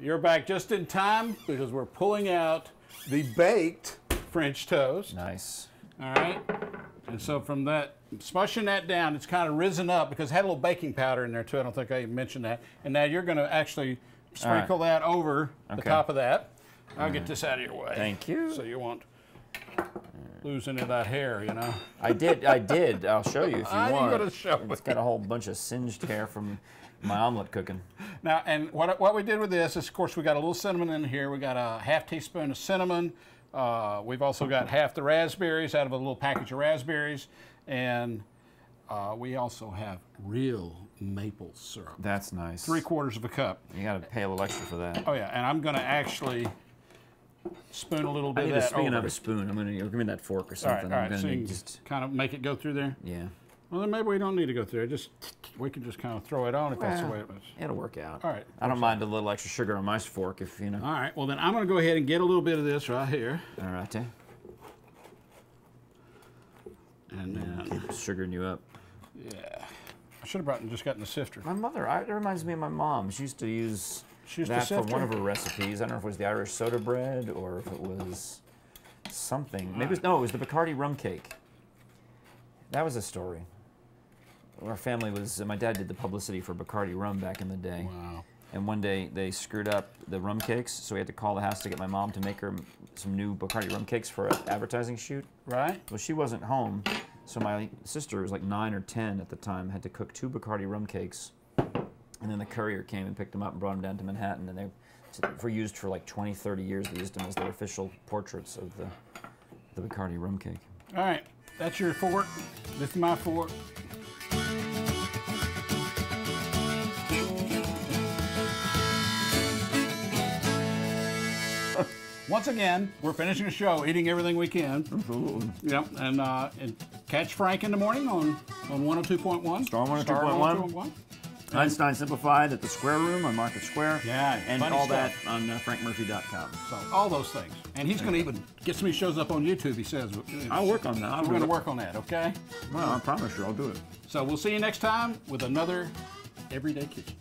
You're back just in time because we're pulling out the baked French toast. Nice. All right. And so from that, smushing that down, it's kind of risen up because it had a little baking powder in there too. I don't think I even mentioned that. And now you're going to actually sprinkle that over the top of that. I'll get this out of your way. Thank you. So you won't lose any of that hair, you know. I did. I'll show you if you want. I'm going to show It's got a whole bunch of singed hair from my omelet cooking. Now, and what we did with this is, of course, we got a little cinnamon in here. We got a half teaspoon of cinnamon. We've also got half the raspberries out of a little package of raspberries. And we also have real maple syrup. That's nice. 3/4 of a cup. You got to pay a little extra for that. Oh, yeah. And I'm going to actually spoon a little bit of that over. Speaking of a spoon, I'm going to give me that fork or something. All right, I'm so going you to just kind of make it go through there? Yeah. Well, then maybe we don't need to go through it. We can just kind of throw it on if that's the way it was. It'll work out. All right. I don't mind a little extra sugar on my fork if, you know. All right. Well, then I'm going to go ahead and get a little bit of this right here. All right, And then... Keep sugaring you up. Yeah. I should have just gotten the sifter. My mother, it reminds me of my mom. She used to use that for one of her recipes. I don't know if it was the Irish soda bread or if it was something. Maybe it was the Bacardi rum cake. That was a story. Our family was, my dad did the publicity for Bacardi rum back in the day. Wow. And one day they screwed up the rum cakes, so we had to call the house to get my mom to make her some new Bacardi rum cakes for an advertising shoot. Right. Well, she wasn't home, so my sister, who was like 9 or 10 at the time, had to cook 2 Bacardi rum cakes. And then the courier came and picked them up and brought them down to Manhattan, and they were used for like 20, 30 years. They used them as their official portraits of the Bacardi rum cake. All right. That's your fork. This is my fork. Once again, we're finishing the show, eating everything we can. Absolutely. Yep, and catch Frank in the morning on 102.1. Star 102.1. Einstein Simplified at the Square Room on Market Square. Yeah, and all that on frankmurphy.com. So all those things. And he's going to even get some of these shows up on YouTube, he says. I'll work on that. We're going to work on that, okay? Well, I promise you, I'll do it. So we'll see you next time with another Everyday Kitchen.